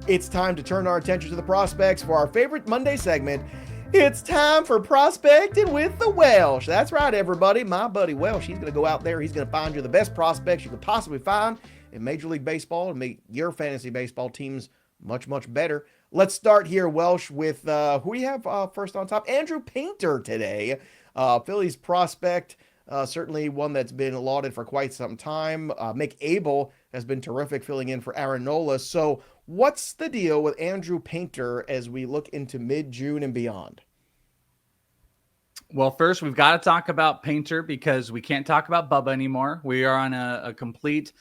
It's time to turn our attention to the prospects for our favorite Monday segment. It's time for Prospecting with the Welsh. That's right, everybody. My buddy Welsh, he's going to go out there. He's going to find you the best prospects you could possibly find in Major League Baseball and make your fantasy baseball teams much, much better. Let's start here, Welsh, with who we have first on top. Andrew Painter today. Phillies prospect, certainly one that's been lauded for quite some time. Mick Abel has been terrific filling in for Aaron Nola. So what's the deal with Andrew Painter as we look into mid-June and beyond? Well, first, we've got to talk about Painter because we can't talk about Bubba anymore. We are on a complete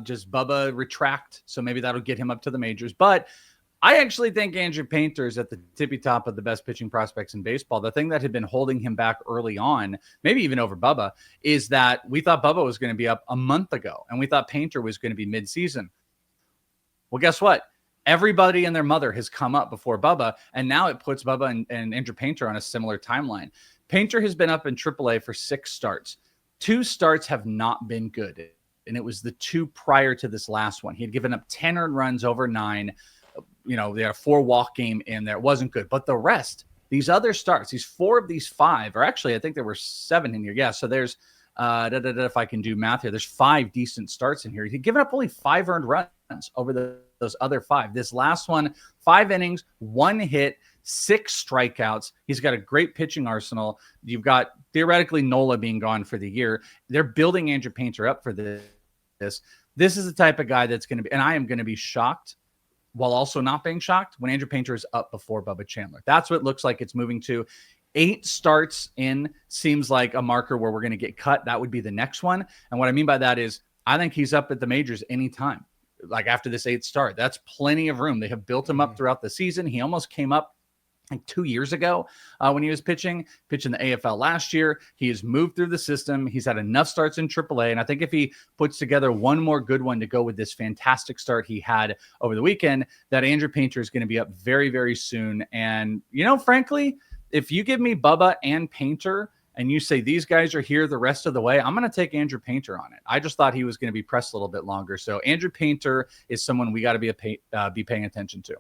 just Bubba retract, so maybe that'll get him up to the majors. But I actually think Andrew Painter is at the tippy top of the best pitching prospects in baseball. The thing that had been holding him back early on, maybe even over Bubba, is that we thought Bubba was going to be up a month ago, and we thought Painter was going to be mid-season. Well, guess what? Everybody and their mother has come up before Bubba, and now it puts Bubba and Andrew Painter on a similar timeline. Painter has been up in AAA for 6 starts. 2 starts have not been good, and it was the 2 prior to this last one. He had given up 10 earned runs over 9. They had a 4 walk game in there. It wasn't good. But the rest, these other starts, these 4 of these 5, or actually I think there were 7 in here. Yeah, so there's, if I can do math here, there's 5 decent starts in here. He'd given up only 5 earned runs over those other 5. This last one, 5 innings, 1 hit, 6 strikeouts. He's got a great pitching arsenal. You've got theoretically Nola being gone for the year. They're building Andrew Painter up for this. This is the type of guy that's going to be, and I am going to be shocked while also not being shocked when Andrew Painter is up before Bubba Chandler. That's what it looks like it's moving to. 8 starts in seems like a marker where we're going to get cut. That would be the next one. And what I mean by that is I think he's up at the majors anytime. Like after this 8th start, that's plenty of room. They have built him up throughout the season. He almost came up like 2 years ago when he was pitching the AFL last year. He has moved through the system. He's had enough starts in AAA. And I think if he puts together one more good one to go with this fantastic start he had over the weekend, that Andrew Painter is going to be up very, very soon. And, frankly, if you give me Bubba and Painter and you say these guys are here the rest of the way, I'm going to take Andrew Painter on it. I just thought he was going to be pressed a little bit longer. So Andrew Painter is someone we got to be paying attention to.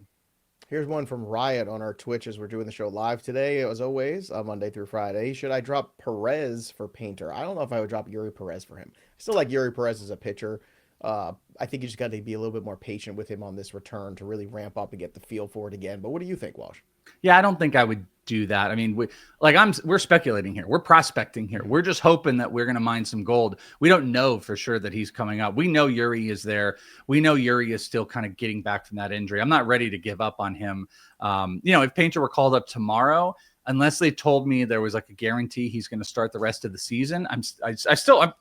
Here's one from Riot on our Twitch as we're doing the show live today, as always, Monday through Friday. Should I drop Perez for Painter? I don't know if I would drop Eury Perez for him. I still like Eury Perez as a pitcher. I think you just got to be a little bit more patient with him on this return to really ramp up and get the feel for it again. But what do you think, Walsh? Yeah, I don't think I would do that. I mean, we're speculating here. We're prospecting here. We're just hoping that we're going to mine some gold. We don't know for sure that he's coming up. We know Eury is there. We know Eury is still kind of getting back from that injury. I'm not ready to give up on him. If Painter were called up tomorrow, unless they told me there was like a guarantee he's going to start the rest of the season, I'm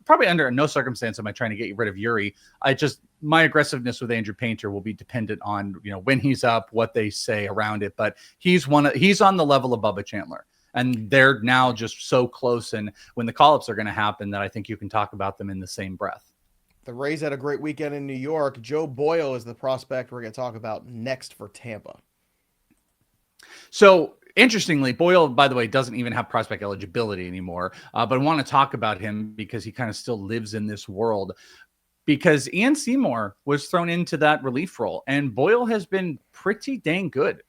probably under no circumstance am I trying to get rid of Eury. My aggressiveness with Andrew Painter will be dependent on, when he's up, what they say around it. But he's on the level of Bubba Chandler, and they're now just so close. And when the call-ups are going to happen, that I think you can talk about them in the same breath. The Rays had a great weekend in New York. Joe Boyle is the prospect we're going to talk about next for Tampa. So interestingly, Boyle, by the way, doesn't even have prospect eligibility anymore. But I want to talk about him because he kind of still lives in this world. Because Ian Seymour was thrown into that relief role, and Boyle has been pretty dang good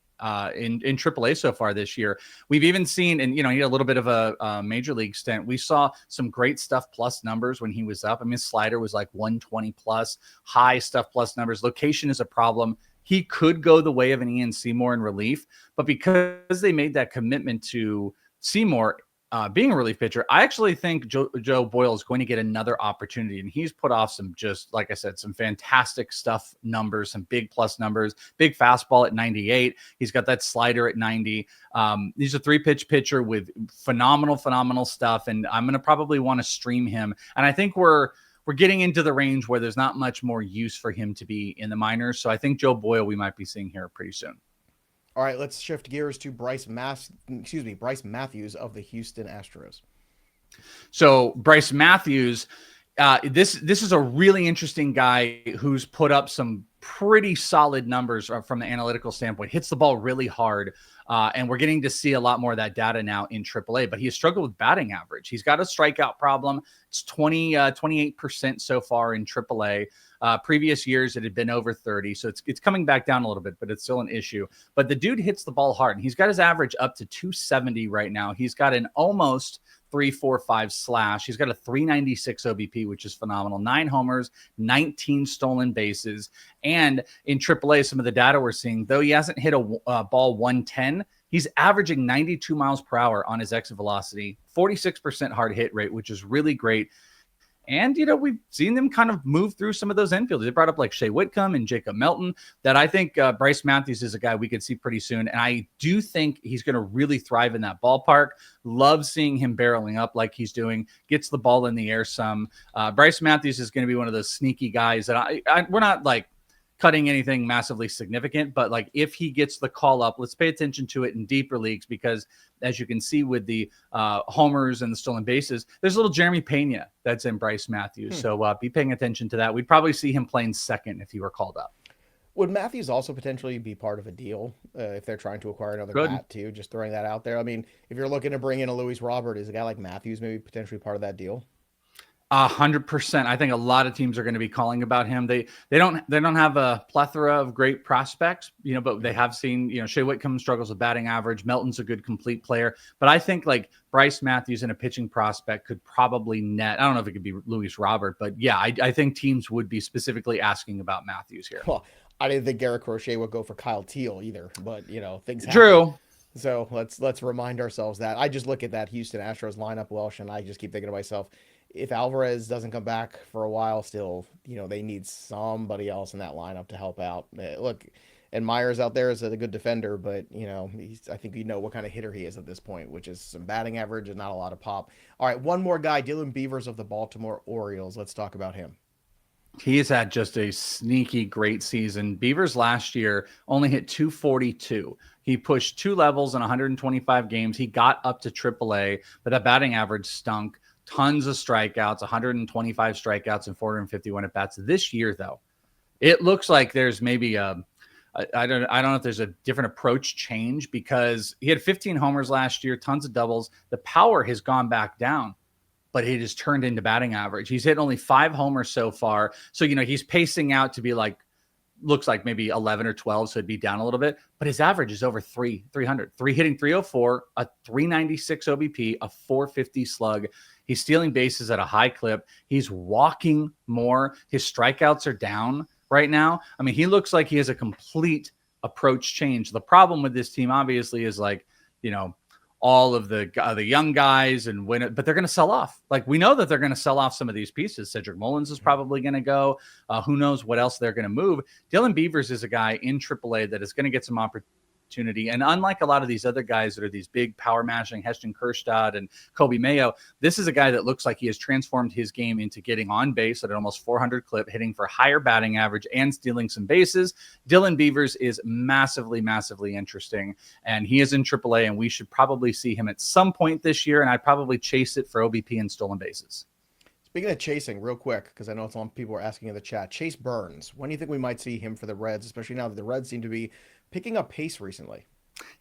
in AAA so far this year. We've even seen, and he had a little bit of a major league stint. We saw some great stuff plus numbers when he was up. I mean, his slider was like 120 plus, high stuff plus numbers. Location is a problem. He could go the way of an Ian Seymour in relief, but because they made that commitment to Seymour being a relief pitcher, I actually think Joe Boyle is going to get another opportunity. And he's put off some, just like I said, some fantastic stuff numbers, some big plus numbers, big fastball at 98. He's got that slider at 90. He's a 3-pitch pitcher with phenomenal stuff. And I'm going to probably want to stream him. And I think we're getting into the range where there's not much more use for him to be in the minors. So I think Joe Boyle we might be seeing here pretty soon. All right, let's shift gears to Brice Matthews of the Houston Astros. So Brice Matthews This is a really interesting guy who's put up some pretty solid numbers from the analytical standpoint. Hits the ball really hard, and we're getting to see a lot more of that data now in AAA. But he has struggled with batting average. He's got a strikeout problem. It's 28% so far in AAA. Previous years it had been over 30, so it's coming back down a little bit, but it's still an issue. But the dude hits the ball hard, and he's got his average up to 270 right now. He's got an almost 3.45 slash. He's got a 396 OBP, which is phenomenal. 9 homers, 19 stolen bases. And in AAA, some of the data we're seeing, though he hasn't hit a ball 110, he's averaging 92 miles per hour on his exit velocity, 46% hard hit rate, which is really great. And, we've seen them kind of move through some of those infielders. They brought up like Shea Whitcomb and Jacob Melton, that I think Brice Matthews is a guy we could see pretty soon. And I do think he's going to really thrive in that ballpark. Love seeing him barreling up like he's doing, gets the ball in the air some. Brice Matthews is going to be one of those sneaky guys that we're not like cutting anything massively significant, but like if he gets the call up, let's pay attention to it in deeper leagues, because as you can see with the homers and the stolen bases, there's a little Jeremy Pena that's in Brice Matthews. So be paying attention to that. We'd probably see him playing second if he were called up. Would Matthews also potentially be part of a deal if they're trying to acquire another bat too? Just throwing that out there. I mean, if you're looking to bring in a Luis Robert, is a guy like Matthews maybe potentially part of that deal? 100%. I think a lot of teams are going to be calling about him. They don't have a plethora of great prospects, but they have seen, Shea Whitcomb struggles with batting average. Melton's a good complete player, but I think like Brice Matthews and a pitching prospect could probably net. I don't know if it could be Luis Robert, but yeah, I think teams would be specifically asking about Matthews here. Well, I didn't think Garrett Crochet would go for Kyle Teal either, but things happen. True. So let's remind ourselves that. I just look at that Houston Astros lineup, Welsh, and I just keep thinking to myself, if Alvarez doesn't come back for a while still, they need somebody else in that lineup to help out. Look, and Myers out there is a good defender, but, I think what kind of hitter he is at this point, which is some batting average and not a lot of pop. All right, one more guy, Dylan Beavers of the Baltimore Orioles. Let's talk about him. He's had just a sneaky great season. Beavers last year only hit 242. He pushed 2 levels in 125 games. He got up to AAA, but that batting average stunk. Tons of strikeouts, 125 strikeouts and 451 at bats. This year, though, it looks like there's maybe I don't know if there's a different approach change, because he had 15 homers last year, tons of doubles. The power has gone back down, but it has turned into batting average. He's hit only 5 homers so far. So, he's pacing out to be like, looks like maybe 11 or 12. So it'd be down a little bit, but his average is over 300, hitting 304, a 396 OBP, a 450 slug. He's stealing bases at a high clip. He's walking more. His strikeouts are down right now. I mean, he looks like he has a complete approach change. The problem with this team, obviously, is like, all of the young guys but they're going to sell off. Like, we know that they're going to sell off some of these pieces. Cedric Mullins is probably going to go. Who knows what else they're going to move. Dylan Beavers is a guy in AAA that is going to get some opportunity. And unlike a lot of these other guys that are these big power mashing Heston Kjerstad and Kobe Mayo, this is a guy that looks like he has transformed his game into getting on base at an almost 400 clip, hitting for higher batting average and stealing some bases. Dylan Beavers is massively, massively interesting, and he is in AAA, and we should probably see him at some point this year, and I'd probably chase it for OBP and stolen bases. Speaking of chasing, real quick, because I know some people are asking in the chat, Chase Burns, when do you think we might see him for the Reds, especially now that the Reds seem to be picking up pace recently?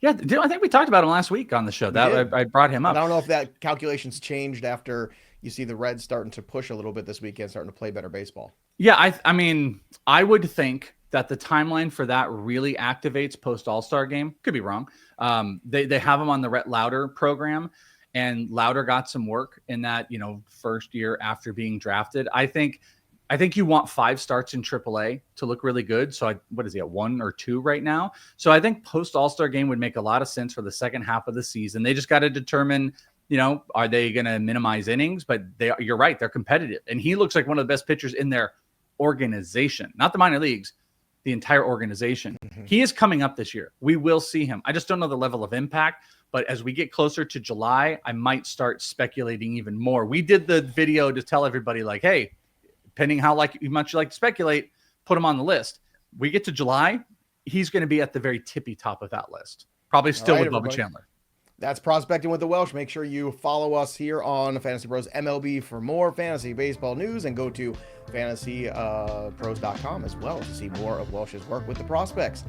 Yeah, I think we talked about him last week on the show. I brought him up. And I don't know if that calculation's changed after you see the Reds starting to push a little bit this weekend, starting to play better baseball. Yeah, I mean, I would think that the timeline for that really activates post All-Star game. Could be wrong. They have him on the Rhett Lauder program, and Lauder got some work in that, first year after being drafted. I think you want 5 starts in AAA to look really good. So what is he at 1 or 2 right now? So I think post All-Star game would make a lot of sense for the second half of the season. They just got to determine, are they going to minimize innings? But you're right, they're competitive. And he looks like one of the best pitchers in their organization, not the minor leagues, the entire organization. Mm-hmm. He is coming up this year. We will see him. I just don't know the level of impact. But as we get closer to July, I might start speculating even more. We did the video to tell everybody, like, hey, depending how much you like to speculate, put him on the list. We get to July, he's going to be at the very tippy top of that list. Probably still with Bubba Chandler. That's Prospecting with the Welsh. Make sure you follow us here on Fantasy Pros MLB for more fantasy baseball news, and go to fantasypros.com as well to see more of Welsh's work with the prospects.